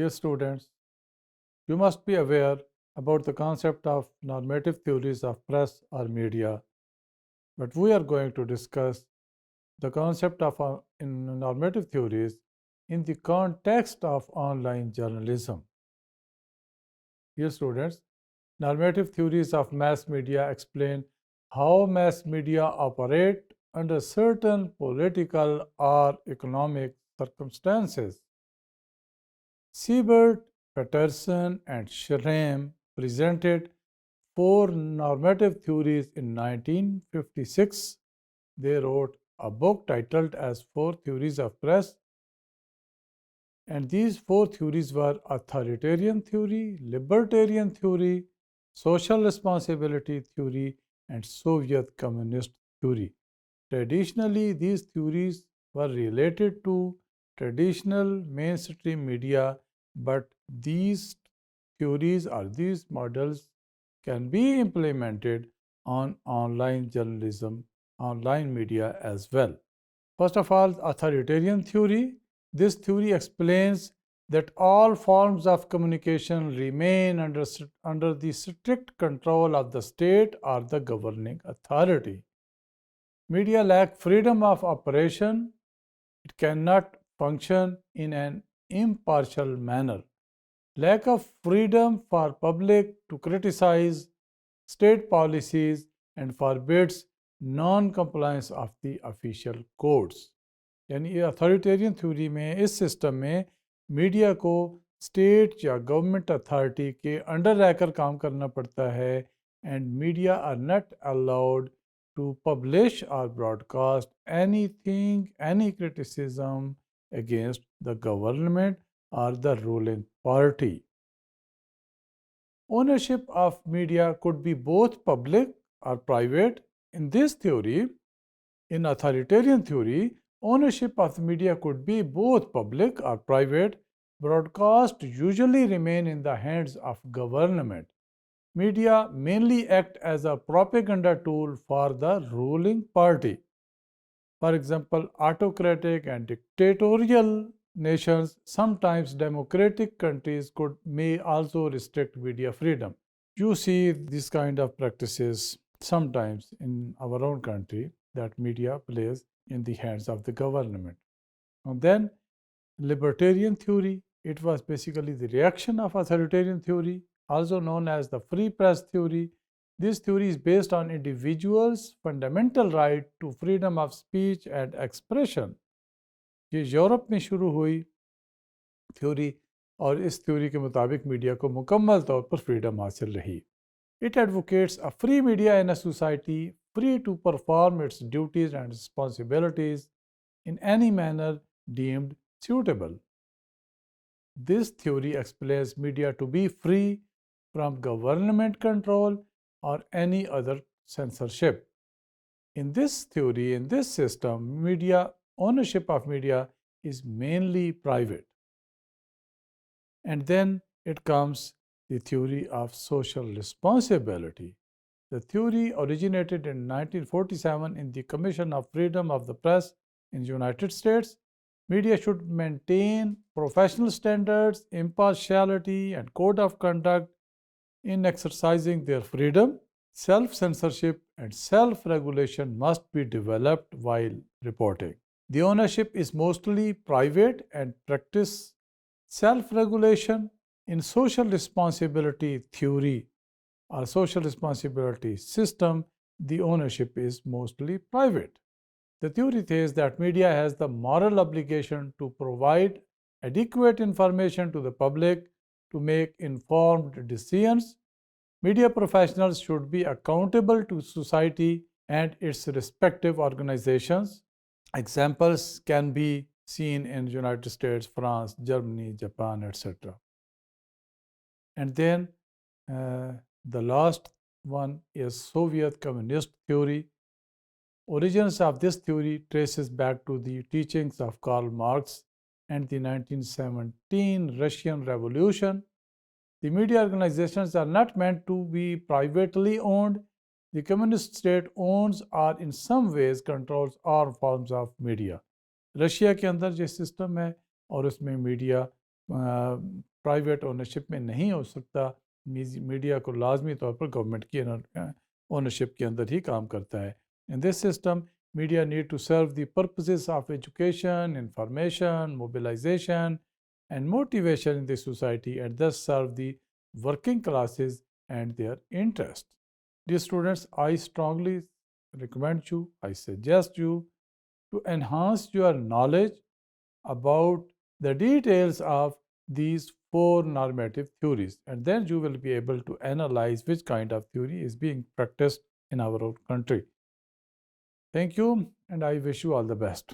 Dear students, you must be aware about the concept of normative theories of press or media, but we are going to discuss the concept of in normative theories in the context of online journalism. Dear students, normative theories of mass media explain how mass media operate under certain political or economic circumstances. Siebert, Patterson, and Schramm presented four normative theories in 1956. They wrote a book titled as Four Theories of Press, and these four theories were authoritarian theory, libertarian theory, social responsibility theory, and Soviet communist theory. Traditionally, these theories were related to traditional mainstream media, but these theories or these models can be implemented on online journalism, online media as well. First of all, authoritarian theory. This theory explains that all forms of communication remain under the strict control of the state or the governing authority. Media lack freedom of operation. It cannot function in an impartial manner. Lack of freedom for public to criticize state policies and forbids non-compliance of the official codes. یعنی authoritarian theory میں اس system میں media کو state یا government authority کے under رہ کر کام کرنا پڑتا ہے and media are not allowed to publish اور broad anything any criticism against the government اور the ruling party. Ownership of media could be both public or private. In this theory, in authoritarian theory, ownership of the media could be both public or private. Broadcast usually remain in the hands of government. Media mainly act as a propaganda tool for the ruling party. For example, autocratic and dictatorial nations, sometimes democratic countries may also restrict media freedom. You see these kind of practices sometimes in our own country that media plays in the hands of the government. And then libertarian theory, it was basically the reaction of authoritarian theory, also known as the free press theory. This theory is based on individuals' fundamental right to freedom of speech and expression. یہ Europe میں شروع ہوئی theory اور اس theory کے مطابق media کو مکمل طور پر فریڈم حاصل رہی. It advocates a free media in a society free to perform its duties and responsibilities in any manner deemed suitable. This theory explains media to be free from government control or any other censorship. In this theory, in this system, ownership of media is mainly private. And then it comes the theory of social responsibility. The theory originated in 1947 in the Commission of Freedom of the Press in the United States. Media should maintain professional standards, impartiality, and code of conduct in exercising their freedom. Self-censorship and self-regulation must be developed while reporting. The ownership is mostly private and practice self-regulation. In social responsibility theory or social responsibility system, the ownership is mostly private. The theory says that media has the moral obligation to provide adequate information to the public to make informed decisions. Media professionals should be accountable to society and its respective organizations. Examples can be seen in United States, France, Germany, Japan, etc. And then the last one is Soviet communist theory. Origins of this theory traces back to the teachings of Karl Marx and the 1917 Russian Revolution. The media organizations are not meant to be privately owned. The communist state owns or in some ways controls all forms of media. Russia کے اندر یہ system ہے اور اس میں media private ownership میں نہیں ہو سکتا. Media کو لازمی طور پر گورنمنٹ کی اونرشپ کے اندر ہی کام کرتا ہے. In this system, media need to serve the purposes of education, information, mobilization, and motivation in the society, and thus serve the working classes and their interests. Dear students, I strongly recommend you, I suggest you to enhance your knowledge about the details of these four normative theories, and then you will be able to analyze which kind of theory is being practiced in our own country. Thank you, and I wish you all the best.